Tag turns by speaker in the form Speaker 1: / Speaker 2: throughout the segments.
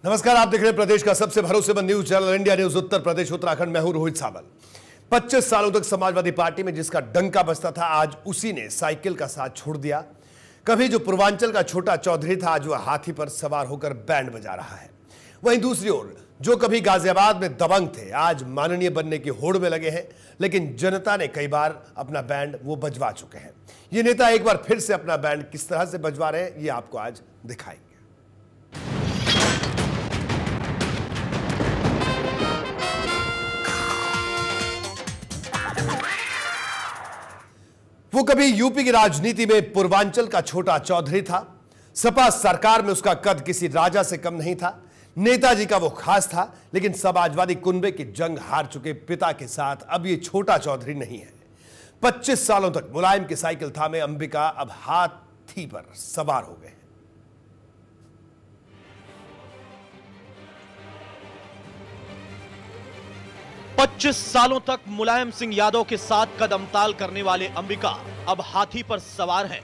Speaker 1: नमस्कार, आप देख रहे हैं प्रदेश का सबसे भरोसेमंद news channel India news Uttar Pradesh Uttarakhand. मैं हूं रोहित सावल। 25 सालों तक समाजवादी पार्टी में जिसका डंका बजता था, आज उसी ने साइकिल का साथ छोड़ दिया। कभी जो पूर्वांचल का छोटा चौधरी था, आज वह हाथी पर सवार होकर बैंड बजा रहा है। वहीं दूसरी ओर जो कभी गाजियाबाद में दबंग थे, आज माननीय बनने की होड़ में लगे हैं। लेकिन जनता ने कई बार अपना बैंड वो बजवा चुके हैं। ये नेता एक बार फिर से अपना बैंड किस तरह से बजवा रहे हैं, ये आपको आज दिखाएंगे। वो कभी यूपी की राजनीति में पूर्वांचल का छोटा चौधरी था। सपा सरकार में उसका कद किसी राजा से कम नहीं था। नेताजी का वो खास था, लेकिन समाजवादी कुनबे की जंग हार चुके पिता के साथ अब ये छोटा चौधरी नहीं है। 25 सालों तक मुलायम की साइकिल थामे अंबिका अब हाथी पर सवार हो गए।
Speaker 2: 25 सालों तक मुलायम सिंह यादव के साथ कदमताल करने वाले अंबिका अब हाथी पर सवार हैं।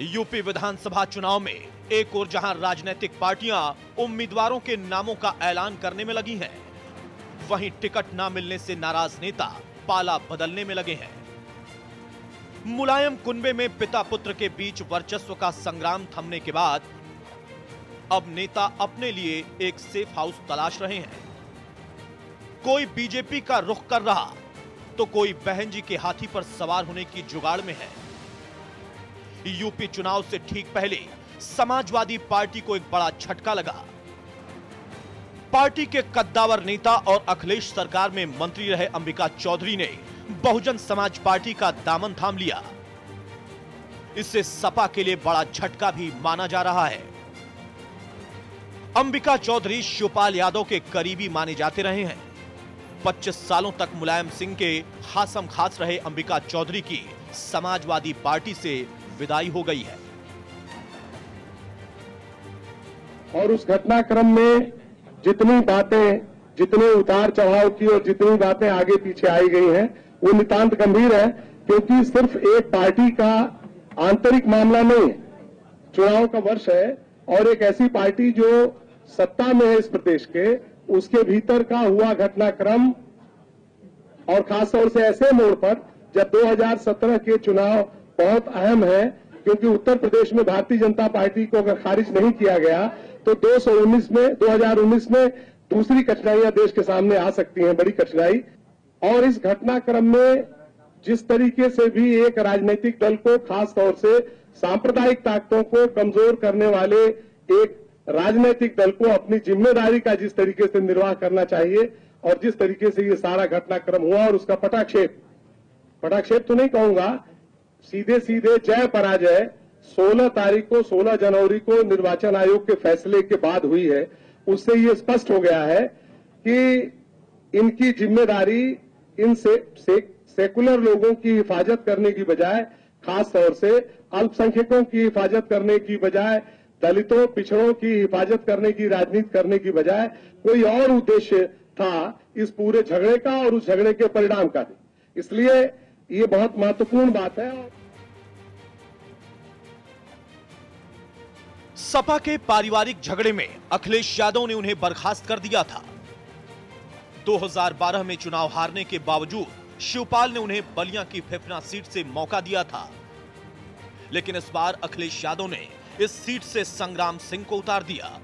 Speaker 2: यूपी विधानसभा चुनाव में एक ओर जहां राजनीतिक पार्टियां उम्मीदवारों के नामों का ऐलान करने में लगी हैं, वहीं टिकट ना मिलने से नाराज नेता पाला बदलने में लगे हैं। मुलायम कुनबे में पिता पुत्र के बीच वर्चस्व का संग्राम थमने के बाद अब नेता अपने लिए एक सेफ हाउस तलाश रहे हैं। कोई बीजेपी का रुख कर रहा तो कोई बहन जी के हाथी पर सवार होने की जुगाड़ में है। यूपी चुनाव से ठीक पहले समाजवादी पार्टी को एक बड़ा झटका लगा। पार्टी के कद्दावर नेता और अखिलेश सरकार में मंत्री रहे अंबिका चौधरी ने बहुजन समाज पार्टी का दामन थाम लिया। इससे सपा के लिए बड़ा झटका भी माना जा रहा है। अंबिका चौधरी शिवपाल यादव के करीबी माने जाते रहे हैं। 25 सालों तक मुलायम सिंह के खासम खास रहे अंबिका चौधरी की समाजवादी पार्टी से विदाई हो गई है।
Speaker 3: और उस घटनाक्रम में जितनी बातें, जितने उतार चढ़ाव की और जितनी बातें आगे पीछे आई गई हैं, वो नितांत गंभीर है, क्योंकि सिर्फ एक पार्टी का आंतरिक मामला नहीं है। चुनाव का वर्ष है और एक ऐसी पार्टी जो सत्ता में है इस प्रदेश के, उसके भीतर का हुआ घटनाक्रम, और खासतौर से ऐसे मोड़ पर जब 2017 के चुनाव बहुत अहम है, क्योंकि उत्तर प्रदेश में भारतीय जनता पार्टी को अगर खारिज नहीं किया गया तो 2019 में दूसरी कठिनाइयां देश के सामने आ सकती हैं, बड़ी कठिनाई। और इस घटनाक्रम में जिस तरीके से भी एक राजनीतिक दल को, खास तौर से सांप्रदायिक ताकतों को कमजोर करने वाले एक राजनीतिक दल को अपनी जिम्मेदारी का जिस तरीके से निर्वाह करना चाहिए, और जिस तरीके से ये सारा घटनाक्रम हुआ और उसका पटाक्षेप तो नहीं कहूंगा, सीधे सीधे जय पराजय 16 जनवरी को निर्वाचन आयोग के फैसले के बाद हुई है। उससे ये स्पष्ट हो गया है कि इनकी जिम्मेदारी इन सेकुलर लोगों की हिफाजत करने की बजाय, खास तौर से अल्पसंख्यकों की हिफाजत करने की बजाय, दलितों पिछड़ों की हिफाजत करने की राजनीति करने की बजाय कोई और उद्देश्य था इस पूरे झगड़े का और उस झगड़े के परिणाम का भी। इसलिए ये बहुत महत्वपूर्ण बात है।
Speaker 2: सपा के पारिवारिक झगड़े में अखिलेश यादव ने उन्हें बर्खास्त कर दिया था। 2012 में चुनाव हारने के बावजूद शिवपाल ने उन्हें बलिया की फेफना सीट से मौका दिया था, लेकिन इस बार अखिलेश यादव ने इस सीट से संग्राम सिंह को उतार दिया।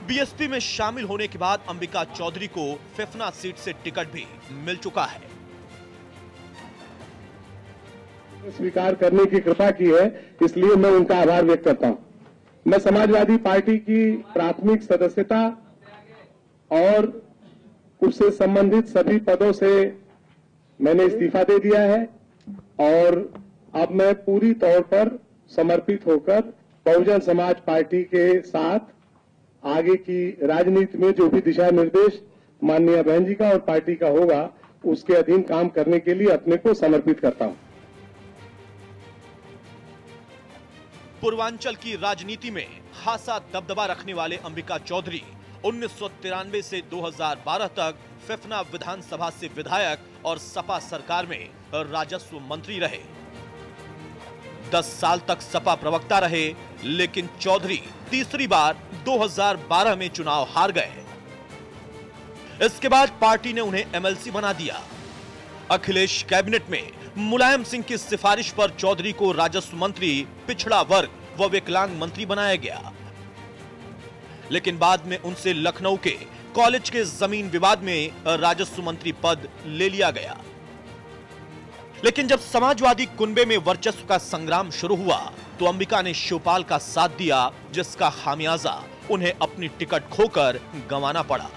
Speaker 2: बीएसपी में शामिल होने के बाद अंबिका चौधरी को फेफना सीट से टिकट भी मिल चुका है।
Speaker 3: स्वीकार करने की कृपा की है, इसलिए मैं उनका आभार व्यक्त करता हूं। मैं समाजवादी पार्टी की प्राथमिक सदस्यता और उससे संबंधित सभी पदों से मैंने इस्तीफा दे दिया है, और अब मैं पूरी तौर पर समर्पित होकर बहुजन समाज पार्टी के साथ आगे की राजनीति में जो भी दिशा निर्देश माननीय बहन जी का और पार्टी का होगा, उसके अधीन काम करने के लिए अपने को समर्पित करता हूं।
Speaker 2: पूर्वांचल की राजनीति में खासा दबदबा रखने वाले अंबिका चौधरी 1993 से 2012 तक फेफना विधानसभा से विधायक और सपा सरकार में राजस्व मंत्री रहे। 10 साल तक सपा प्रवक्ता रहे, लेकिन चौधरी तीसरी बार 2012 में चुनाव हार गए। इसके बाद पार्टी ने उन्हें एमएलसी बना दिया। अखिलेश कैबिनेट में मुलायम सिंह की सिफारिश पर चौधरी को राजस्व मंत्री, पिछड़ा वर्ग व विकलांग मंत्री बनाया गया, लेकिन बाद में उनसे लखनऊ के कॉलेज के जमीन विवाद में राजस्व मंत्री पद ले लिया गया। लेकिन जब समाजवादी कुनबे में वर्चस्व का संग्राम शुरू हुआ तो अंबिका ने शिवपाल का साथ दिया, जिसका खामियाजा उन्हें अपनी टिकट खोकर गंवाना पड़ा।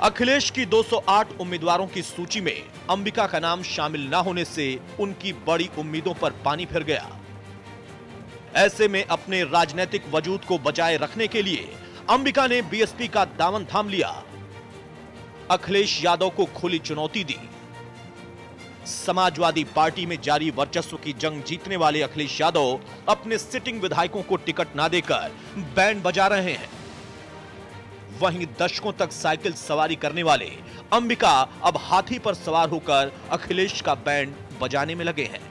Speaker 2: अखिलेश की 208 उम्मीदवारों की सूची में अंबिका का नाम शामिल न होने से उनकी बड़ी उम्मीदों पर पानी फिर गया। ऐसे में अपने राजनीतिक वजूद को बचाए रखने के लिए अंबिका ने बीएसपी का दामन थाम लिया। अखिलेश यादव को खुली चुनौती दी। समाजवादी पार्टी में जारी वर्चस्व की जंग जीतने वाले अखिलेश यादव अपने सिटिंग विधायकों को टिकट ना देकर बैंड बजा रहे हैं। वहीं दशकों तक साइकिल सवारी करने वाले अंबिका अब हाथी पर सवार होकर अखिलेश का बैंड बजाने में लगे हैं।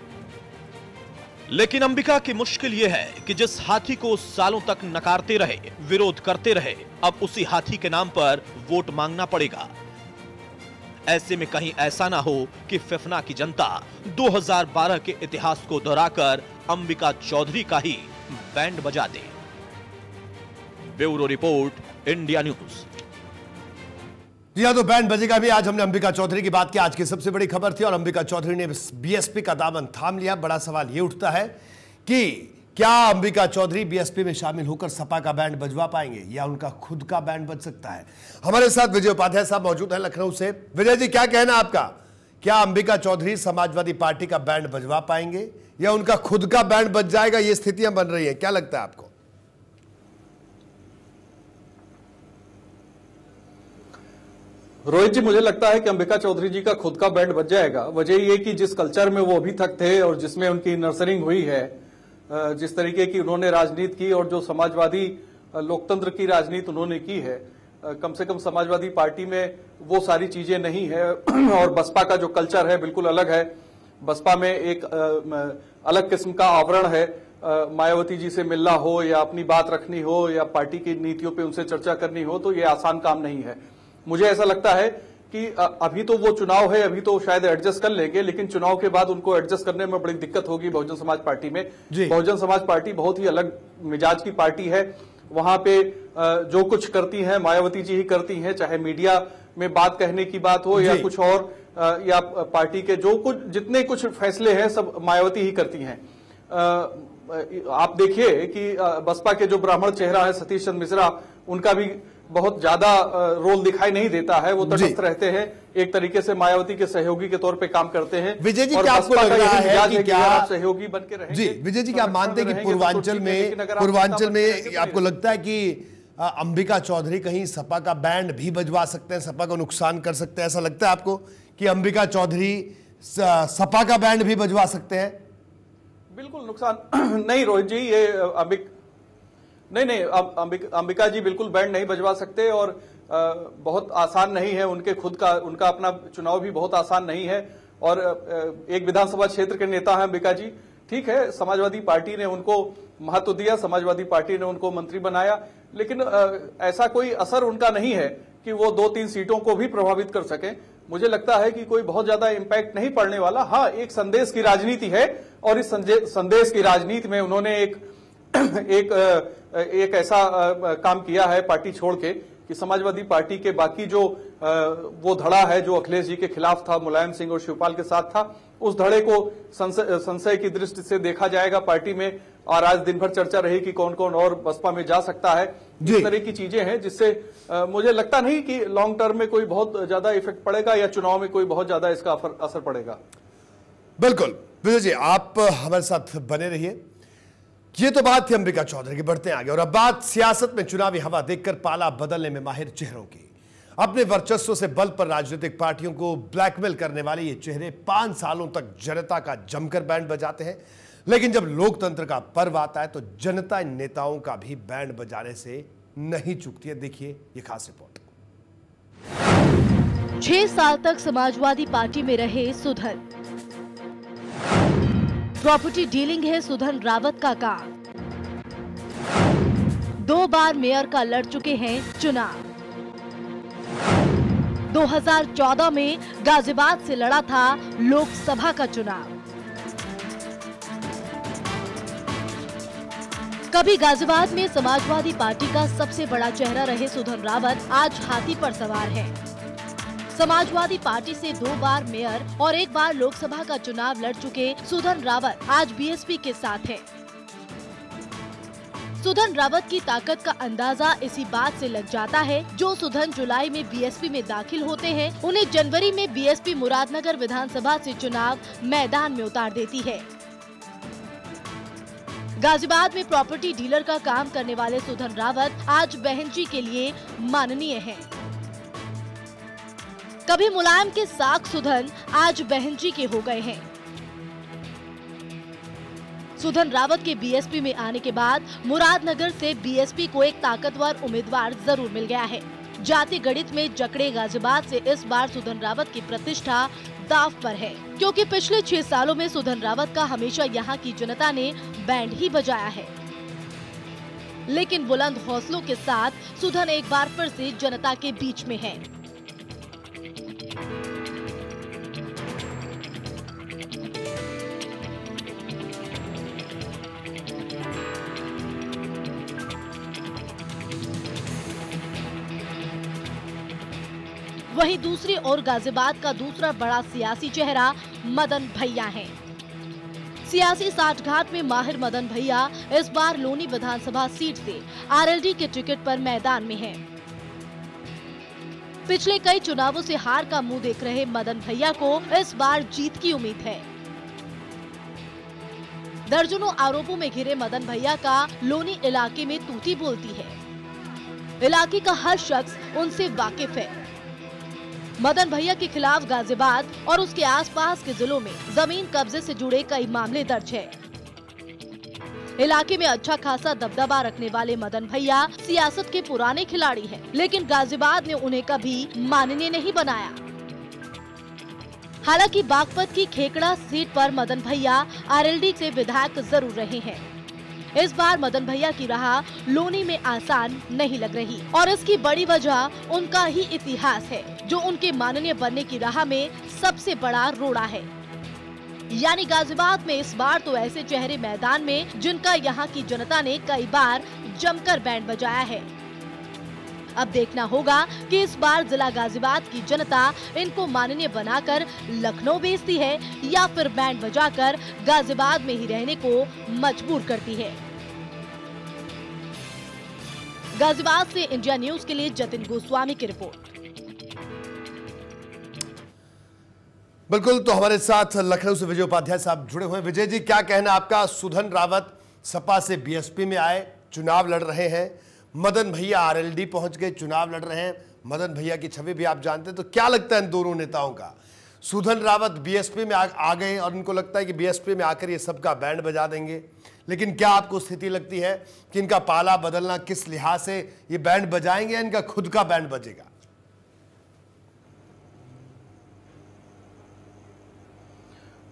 Speaker 2: लेकिन अंबिका की मुश्किल यह है कि जिस हाथी को सालों तक नकारते रहे, विरोध करते रहे, अब उसी हाथी के नाम पर वोट मांगना पड़ेगा। ऐसे में कहीं ऐसा ना हो कि फिफना की जनता 2012 के इतिहास को दोहराकर अंबिका चौधरी का ही बैंड बजा दे। Bureau report, India news.
Speaker 1: जी हाँ, तो बैंड बजेगा भी। आज हमने अंबिका चौधरी की बात की, आज की सबसे बड़ी खबर थी, और अंबिका चौधरी ने बीएसपी का दामन थाम लिया। बड़ा सवाल यह उठता है कि क्या अंबिका चौधरी बीएसपी में शामिल होकर सपा का बैंड बजवा पाएंगे या उनका खुद का बैंड बज सकता है। हमारे साथ विजय उपाध्याय साहब मौजूद हैं लखनऊ से। विजय जी, क्या कहना आपका, क्या अंबिका चौधरी समाजवादी पार्टी का बैंड बजवा पाएंगे या उनका खुद का बैंड बज जाएगा? ये स्थितियां बन रही है, क्या लगता है आपको?
Speaker 4: रोहित जी, मुझे लगता है कि अंबिका चौधरी जी का खुद का बैंड बज जाएगा। वजह यह कि जिस कल्चर में वो अभी तक थे और जिसमें उनकी नर्सरिंग हुई है, जिस तरीके की उन्होंने राजनीति की और जो समाजवादी लोकतंत्र की राजनीति उन्होंने की है, कम से कम समाजवादी पार्टी में वो सारी चीजें नहीं है। और बसपा का जो कल्चर है बिल्कुल अलग है। बसपा में एक अलग किस्म का आवरण है। मायावती जी से मिलना हो या अपनी बात रखनी हो या पार्टी की नीतियों पे उनसे चर्चा करनी हो, तो ये आसान काम नहीं है। मुझे ऐसा लगता है कि अभी तो वो चुनाव है, अभी तो शायद एडजस्ट कर लेंगे, लेकिन चुनाव के बाद उनको एडजस्ट करने में बड़ी दिक्कत होगी बहुजन समाज पार्टी में। बहुजन समाज पार्टी बहुत ही अलग मिजाज की पार्टी है। वहां पे जो कुछ करती हैं मायावती जी ही करती हैं, चाहे मीडिया में बात कहने की बात हो या कुछ और, या पार्टी के जो कुछ जितने कुछ फैसले हैं सब मायावती ही करती हैं। आप देखिए कि बसपा के जो ब्राह्मण चेहरा है सतीश चंद्र मिश्रा, उनका भी बहुत ज्यादा रोल दिखाई नहीं देता है। वो तटस्थ रहते हैं, एक तरीके से मायावती के सहयोगी के तौर पे काम करते हैं।
Speaker 1: विजय जी, क्या आपको लग रहा है कि क्या
Speaker 4: आप सहयोगी बन के रहेंगे?
Speaker 1: जी विजय जी, क्या मानते हैं कि पूर्वांचल में आपको लगता है कि अंबिका चौधरी कहीं सपा का बैंड भी बजवा सकते हैं, सपा को नुकसान कर सकते हैं? ऐसा लगता है आपको कि अंबिका चौधरी सपा का बैंड भी बजवा सकते हैं?
Speaker 4: बिल्कुल नुकसान नहीं रोहित जी, ये नहीं अंबिका जी बिल्कुल बैंड नहीं बजवा सकते। और बहुत आसान नहीं है उनका अपना चुनाव भी बहुत आसान नहीं है। और एक विधानसभा क्षेत्र के नेता हैं अंबिका जी। ठीक है, समाजवादी पार्टी ने उनको महत्व दिया, समाजवादी पार्टी ने उनको मंत्री बनाया, लेकिन ऐसा कोई असर उनका नहीं है कि वो 2-3 सीटों को भी प्रभावित कर सके। मुझे लगता है कि कोई बहुत ज्यादा इंपैक्ट नहीं पड़ने वाला। हाँ, एक संदेश की राजनीति है और इस संदेश की राजनीति में उन्होंने एक ऐसा काम किया है पार्टी छोड़ के कि समाजवादी पार्टी के बाकी जो वो धड़ा है जो अखिलेश जी के खिलाफ था, मुलायम सिंह और शिवपाल के साथ था, उस धड़े को संशय की दृष्टि से देखा जाएगा पार्टी में। और आज दिन भर चर्चा रही कि कौन कौन और बसपा में जा सकता है। इस तरह की चीजें हैं जिससे मुझे लगता नहीं कि लॉन्ग टर्म में कोई बहुत ज्यादा इफेक्ट पड़ेगा या चुनाव में कोई बहुत ज्यादा इसका असर पड़ेगा।
Speaker 1: बिल्कुल विजय जी, आप हमारे साथ बने रहिए। ये तो बात थी अंबिका चौधरी की, बढ़ते आगे। और अब बात सियासत में चुनावी हवा देखकर पाला बदलने में माहिर चेहरों की। अपने वर्चस्व से बल पर राजनीतिक पार्टियों को ब्लैकमेल करने वाले ये चेहरे 5 सालों तक जनता का जमकर बैंड बजाते हैं, लेकिन जब लोकतंत्र का पर्व आता है तो जनता इन नेताओं का भी बैंड बजाने से नहीं चूकती है। देखिए ये खास रिपोर्ट।
Speaker 5: 6 साल तक समाजवादी पार्टी में रहे सुधन, प्रॉपर्टी डीलिंग है सुधन रावत का काम। 2 बार मेयर का लड़ चुके हैं चुनाव। 2014 में गाजियाबाद से लड़ा था लोकसभा का चुनाव। कभी गाजियाबाद में समाजवादी पार्टी का सबसे बड़ा चेहरा रहे सुधन रावत आज हाथी पर सवार हैं। समाजवादी पार्टी से 2 बार मेयर और 1 बार लोकसभा का चुनाव लड़ चुके सुधन रावत आज बीएसपी के साथ हैं। सुधन रावत की ताकत का अंदाजा इसी बात से लग जाता है, जो सुधन जुलाई में बीएसपी में दाखिल होते हैं, उन्हें जनवरी में बीएसपी मुरादनगर विधानसभा से चुनाव मैदान में उतार देती है। गाजियाबाद में प्रॉपर्टी डीलर का काम करने वाले सुधन रावत आज बहन जी के लिए माननीय हैं। कभी मुलायम के साख सुधन आज बहन जी के हो गए हैं। सुधन रावत के बीएसपी में आने के बाद मुरादनगर से बीएसपी को एक ताकतवर उम्मीदवार जरूर मिल गया है। जाति गणित में जकड़े गाजियाबाद से इस बार सुधन रावत की प्रतिष्ठा दांव पर है, क्योंकि पिछले 6 सालों में सुधन रावत का हमेशा यहाँ की जनता ने बैंड ही बजाया है। लेकिन बुलंद हौसलों के साथ सुधन एक बार फिर से जनता के बीच में है। वहीं दूसरी ओर गाजियाबाद का दूसरा बड़ा सियासी चेहरा मदन भैया हैं। सियासी साठगांठ में माहिर मदन भैया इस बार लोनी विधानसभा सीट से आरएलडी के टिकट पर मैदान में हैं। पिछले कई चुनावों से हार का मुंह देख रहे मदन भैया को इस बार जीत की उम्मीद है। दर्जनों आरोपों में घिरे मदन भैया का लोनी इलाके में तूती बोलती है। इलाके का हर शख्स उनसे वाकिफ है। मदन भैया के खिलाफ गाजियाबाद और उसके आसपास के जिलों में जमीन कब्जे से जुड़े कई मामले दर्ज है। इलाके में अच्छा खासा दबदबा रखने वाले मदन भैया सियासत के पुराने खिलाड़ी हैं, लेकिन गाजियाबाद ने उन्हें कभी माननीय नहीं बनाया। हालांकि बागपत की खेकड़ा सीट पर मदन भैया आरएलडी से विधायक जरूर रहे हैं। इस बार मदन भैया की राह लोनी में आसान नहीं लग रही और इसकी बड़ी वजह उनका ही इतिहास है, जो उनके माननीय बनने की राह में सबसे बड़ा रोड़ा है। यानी गाजियाबाद में इस बार तो ऐसे चेहरे मैदान में जिनका यहाँ की जनता ने कई बार जमकर बैंड बजाया है। अब देखना होगा कि इस बार जिला गाजियाबाद की जनता इनको माननीय बनाकर लखनऊ भेजती है या फिर बैंड बजाकर गाजियाबाद में ही रहने को मजबूर करती है। गाजियाबाद से इंडिया न्यूज के लिए जतिन गोस्वामी की रिपोर्ट।
Speaker 1: बिल्कुल, तो हमारे साथ लखनऊ से विजय उपाध्याय साहब जुड़े हुए हैं। विजय जी, क्या कहना आपका? सुधन रावत सपा से बीएसपी में आए, चुनाव लड़ रहे हैं। मदन भैया आरएलडी पहुंच गए, चुनाव लड़ रहे हैं। मदन भैया की छवि भी आप जानते हैं, तो क्या लगता है इन दोनों नेताओं का? सुधन रावत बीएसपी में आ गए और इनको लगता है कि बीएसपी में आकर ये सबका बैंड बजा देंगे, लेकिन क्या आपको स्थिति लगती है कि इनका पाला बदलना किस लिहाज से ये बैंड बजाएंगे या इनका खुद का बैंड बजेगा?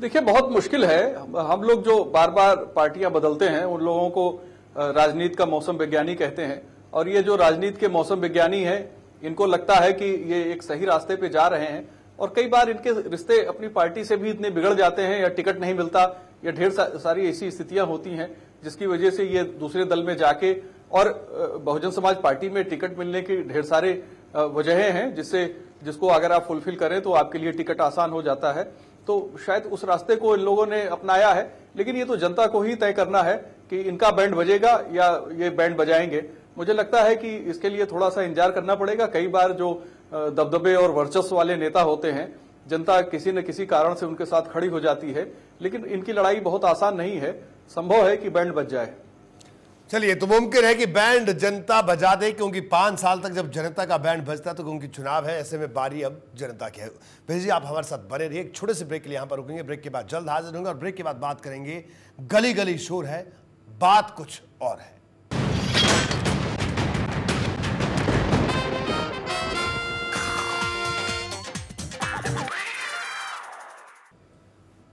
Speaker 4: देखिए, बहुत मुश्किल है। हम लोग जो बार बार पार्टियां बदलते हैं उन लोगों को राजनीति का मौसम विज्ञानी कहते हैं, और ये जो राजनीति के मौसम विज्ञानी हैं इनको लगता है कि ये एक सही रास्ते पे जा रहे हैं, और कई बार इनके रिश्ते अपनी पार्टी से भी इतने बिगड़ जाते हैं या टिकट नहीं मिलता या ढेर सारी ऐसी स्थितियां होती हैं जिसकी वजह से ये दूसरे दल में जाके, और बहुजन समाज पार्टी में टिकट मिलने की ढेर सारे वजहें हैं जिसको अगर आप फुलफिल करें तो आपके लिए टिकट आसान हो जाता है। तो शायद उस रास्ते को इन लोगों ने अपनाया है, लेकिन ये तो जनता को ही तय करना है कि इनका बैंड बजेगा या ये बैंड बजाएंगे। मुझे लगता है कि इसके लिए थोड़ा सा इंतजार करना पड़ेगा। कई बार जो दबदबे और वर्चस्व वाले नेता होते हैं, जनता किसी न किसी कारण से उनके साथ खड़ी हो जाती है, लेकिन इनकी लड़ाई बहुत आसान नहीं है। संभव है कि बैंड बज जाए।
Speaker 1: चलिए, तो मुमकिन है कि बैंड जनता बजा दे, क्योंकि 5 साल तक जब जनता का बैंड बजता है तो उनकी चुनाव है, ऐसे में बारी अब जनता की है। भैया जी, आप हमारे साथ बने रहिए। एक छोटे से ब्रेक के लिए यहाँ पर रुकेंगे, ब्रेक के बाद जल्द हाजिर होंगे और ब्रेक के बाद बात करेंगे। गली गली शोर है, बात कुछ और है।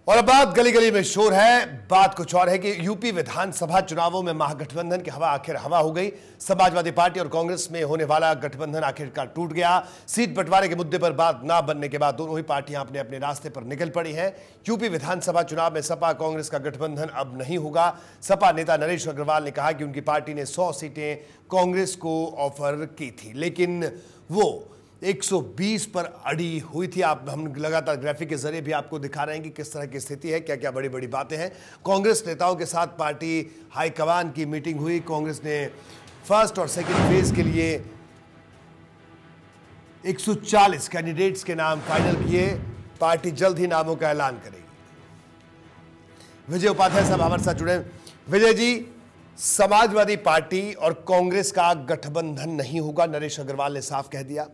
Speaker 1: और अब बात गली गली में शोर है। बात कुछ और है कि यूपी विधानसभा चुनावों में महागठबंधन की हवा आखिर हवा हो गई। समाजवादी पार्टी और कांग्रेस में होने वाला गठबंधन आखिरकार टूट गया। सीट बंटवारे के मुद्दे पर बात ना बनने के बाद दोनों ही पार्टियां अपने अपने रास्ते पर निकल पड़ी हैं। यूपी विधानसभा चुनाव में सपा कांग्रेस का गठबंधन अब नहीं होगा। सपा नेता नरेश अग्रवाल ने कहा कि उनकी पार्टी ने 100 सीटें कांग्रेस को ऑफर की थी, लेकिन वो 120 पर अड़ी हुई थी। हम लगातार ग्राफिक के जरिए भी आपको दिखा रहे हैं कि किस तरह की स्थिति है, क्या क्या बड़ी बड़ी बातें हैं। कांग्रेस नेताओं के साथ पार्टी हाईकमान की मीटिंग हुई। कांग्रेस ने फर्स्ट और सेकंड फेज के लिए 140 कैंडिडेट्स के नाम फाइनल किए। पार्टी जल्द ही नामों का ऐलान करेगी। विजय उपाध्याय साहब हमारे साथ जुड़े। विजय जी, समाजवादी पार्टी और कांग्रेस का गठबंधन नहीं होगा, नरेश अग्रवाल ने साफ कह दिया।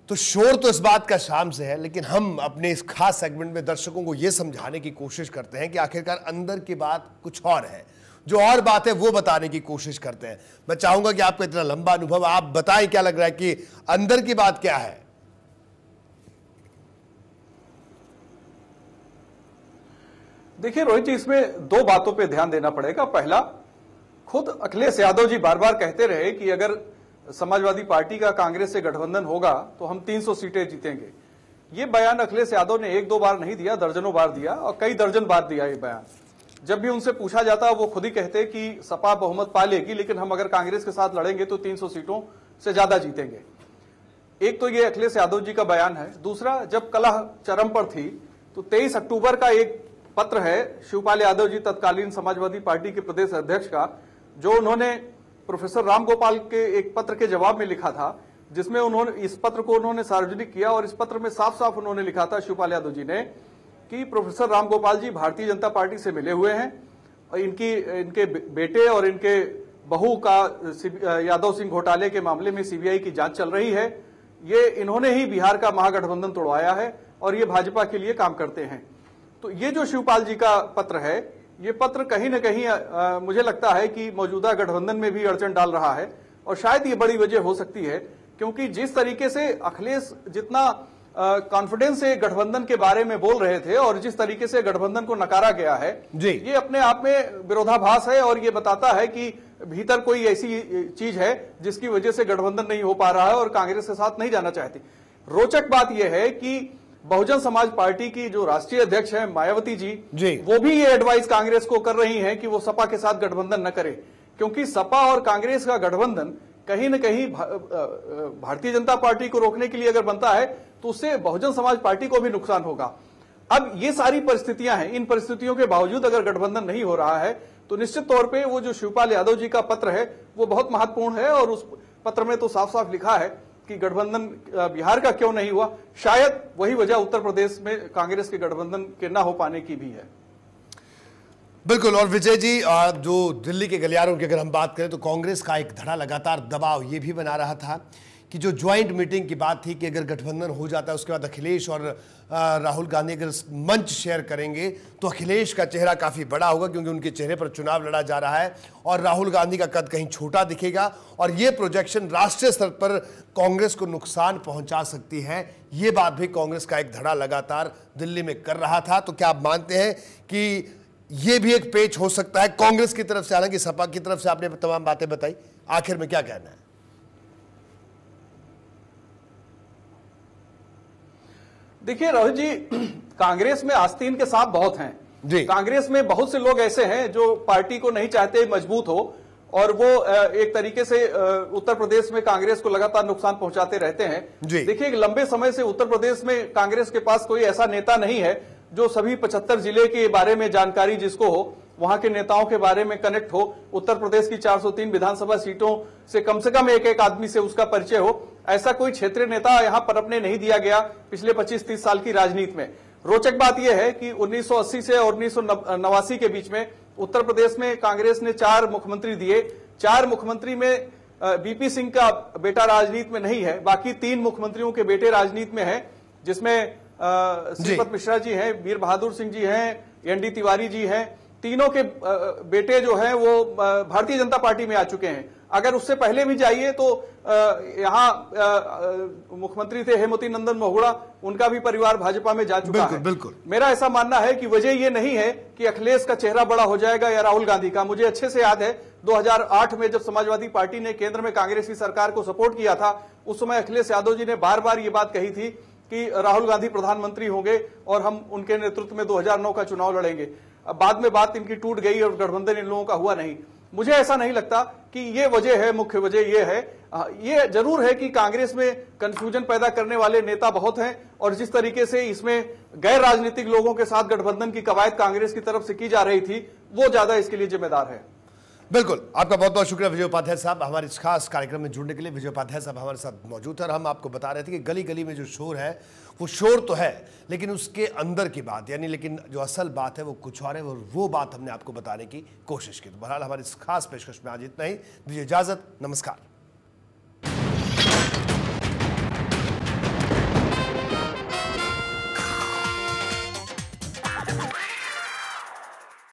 Speaker 1: तो शोर तो इस बात का शाम से है, लेकिन हम अपने इस खास सेगमेंट में दर्शकों को यह समझाने की कोशिश करते हैं कि आखिरकार अंदर की बात कुछ और है। जो और बात है वो बताने की कोशिश करते हैं। मैं चाहूंगा कि आपका इतना लंबा अनुभव, आप बताएं क्या लग रहा है कि अंदर की बात क्या है।
Speaker 4: देखिए रोहित जी, इसमें दो बातों पे ध्यान देना पड़ेगा। पहला, खुद अखिलेश यादव जी बार बार कहते रहे कि अगर समाजवादी पार्टी का कांग्रेस से गठबंधन होगा तो हम 300 सीटें जीतेंगे। ये बयान अखिलेश यादव ने एक दो बार नहीं दिया, दर्जनों बार दिया और कई दर्जन बार दिया ये बयान। जब भी उनसे पूछा जाता वो खुद ही कहते कि सपा बहुमत पा लेगी, लेकिन हम अगर कांग्रेस के साथ लड़ेंगे तो 300 सीटों से ज्यादा जीतेंगे। एक तो ये अखिलेश यादव जी का बयान है। दूसरा, जब कलह चरम पर थी तो 23 अक्टूबर का एक पत्र है शिवपाल यादव जी, तत्कालीन समाजवादी पार्टी के प्रदेश अध्यक्ष का, जो उन्होंने प्रोफेसर राम गोपाल के एक पत्र के जवाब में लिखा था, जिसमें उन्होंने इस पत्र को उन्होंने सार्वजनिक किया। और इस पत्र में साफ साफ उन्होंने लिखा था, शिवपाल यादव जी ने, कि प्रोफेसर राम गोपाल जी भारतीय जनता पार्टी से मिले हुए हैं और इनके बेटे और इनके बहू का यादव सिंह घोटाले के मामले में सीबीआई की जांच चल रही है। ये इन्होंने ही बिहार का महागठबंधन तोड़वाया है और ये भाजपा के लिए काम करते हैं। तो ये जो शिवपाल जी का पत्र है, ये पत्र कहीं न कहीं मुझे लगता है कि मौजूदा गठबंधन में भी अड़चन डाल रहा है। और शायद ये बड़ी वजह हो सकती है, क्योंकि जिस तरीके से अखिलेश जितना कॉन्फिडेंस से गठबंधन के बारे में बोल रहे थे और जिस तरीके से गठबंधन को नकारा गया है, ये अपने आप में विरोधाभास है और ये बताता है कि भीतर कोई ऐसी चीज है जिसकी वजह से गठबंधन नहीं हो पा रहा है और कांग्रेस के साथ नहीं जाना चाहती। रोचक बात यह है कि बहुजन समाज पार्टी की जो राष्ट्रीय अध्यक्ष है मायावती जी, वो भी ये एडवाइस कांग्रेस को कर रही हैं कि वो सपा के साथ गठबंधन न करे, क्योंकि सपा और कांग्रेस का गठबंधन कहीं न कहीं भारतीय जनता पार्टी को रोकने के लिए अगर बनता है तो उससे बहुजन समाज पार्टी को भी नुकसान होगा। अब ये सारी परिस्थितियां हैं। इन परिस्थितियों के बावजूद अगर गठबंधन नहीं हो रहा है तो निश्चित तौर पे वो जो शिवपाल यादव जी का पत्र है वो बहुत महत्वपूर्ण है। और उस पत्र में तो साफ साफ लिखा है कि गठबंधन बिहार का क्यों नहीं हुआ, शायद वही वजह उत्तर प्रदेश में कांग्रेस के गठबंधन के न हो पाने की भी है।
Speaker 1: बिल्कुल। और विजय जी, जो दिल्ली के गलियारों की अगर हम बात करें तो कांग्रेस का एक धड़ा लगातार दबाव ये भी बना रहा था कि जो ज्वाइंट मीटिंग की बात थी कि अगर गठबंधन हो जाता है उसके बाद अखिलेश और राहुल गांधी अगर मंच शेयर करेंगे तो अखिलेश का चेहरा काफ़ी बड़ा होगा, क्योंकि उनके चेहरे पर चुनाव लड़ा जा रहा है, और राहुल गांधी का कद कहीं छोटा दिखेगा। और ये प्रोजेक्शन राष्ट्रीय स्तर पर कांग्रेस को नुकसान पहुंचा सकती है। ये बात भी कांग्रेस का एक धड़ा लगातार दिल्ली में कर रहा था। तो क्या आप मानते हैं कि ये भी एक पेच हो सकता है कांग्रेस की तरफ से? हालांकि सपा की तरफ से आपने तमाम बातें बताई, आखिर में क्या कहना है?
Speaker 4: देखिए रोहित जी, कांग्रेस में आस्तीन के सांप बहुत हैं जी। कांग्रेस में बहुत से लोग ऐसे हैं जो पार्टी को नहीं चाहते मजबूत हो, और वो एक तरीके से उत्तर प्रदेश में कांग्रेस को लगातार नुकसान पहुंचाते रहते हैं। देखिए, एक लंबे समय से उत्तर प्रदेश में कांग्रेस के पास कोई ऐसा नेता नहीं है जो सभी 75 जिले के बारे में जानकारी जिसको हो, वहां के नेताओं के बारे में कनेक्ट हो, उत्तर प्रदेश की 403 विधानसभा सीटों से कम एक एक आदमी से उसका परिचय हो। ऐसा कोई क्षेत्रीय नेता यहां पर अपने नहीं दिया गया पिछले 25-30 साल की राजनीति में। रोचक बात यह है कि 1980 से 1989 के बीच में उत्तर प्रदेश में कांग्रेस ने 4 मुख्यमंत्री दिए। 4 मुख्यमंत्री में बीपी सिंह का बेटा राजनीति में नहीं है, बाकी 3 मुख्यमंत्रियों के बेटे राजनीति में है, जिसमें श्रीपत मिश्रा जी हैं, वीर बहादुर सिंह जी हैं, एनडी तिवारी जी हैं। तीनों के बेटे जो हैं वो भारतीय जनता पार्टी में आ चुके हैं। अगर उससे पहले भी जाइए तो यहाँ मुख्यमंत्री थे हेमवती नंदन महुड़ा, उनका भी परिवार भाजपा में जा चुका है।
Speaker 1: बिल्कुल।
Speaker 4: मेरा ऐसा मानना है कि वजह ये नहीं है कि अखिलेश का चेहरा बड़ा हो जाएगा या राहुल गांधी का। मुझे अच्छे से याद है 2008 में जब समाजवादी पार्टी ने केंद्र में कांग्रेस की सरकार को सपोर्ट किया था, उस समय अखिलेश यादव जी ने बार बार ये बात कही थी कि राहुल गांधी प्रधानमंत्री होंगे और हम उनके नेतृत्व में 2009 का चुनाव लड़ेंगे। अब बाद में बात इनकी टूट गई और गठबंधन इन लोगों का हुआ नहीं। मुझे ऐसा नहीं लगता कि ये वजह है, मुख्य वजह ये है। ये जरूर है कि कांग्रेस में कंफ्यूजन पैदा करने वाले नेता बहुत हैं और जिस तरीके से इसमें गैर राजनीतिक लोगों के साथ गठबंधन की कवायद कांग्रेस की तरफ से की जा रही थी, वो ज्यादा इसके लिए जिम्मेदार है।
Speaker 1: बिल्कुल, आपका बहुत बहुत शुक्रिया विजय उपाध्याय साहब, हमारे इस खास कार्यक्रम में जुड़ने के लिए। विजय उपाध्याय साहब हमारे साथ मौजूद है और हम आपको बता रहे थे कि गली गली में जो शोर है वो शोर तो है, लेकिन उसके अंदर की बात यानी लेकिन जो असल बात है वो कुछ और है, और वो बात हमने आपको बताने की कोशिश की। तो बहरहाल हमारी इस खास पेशकश में आज इतना ही। दीजिए इजाजत, नमस्कार।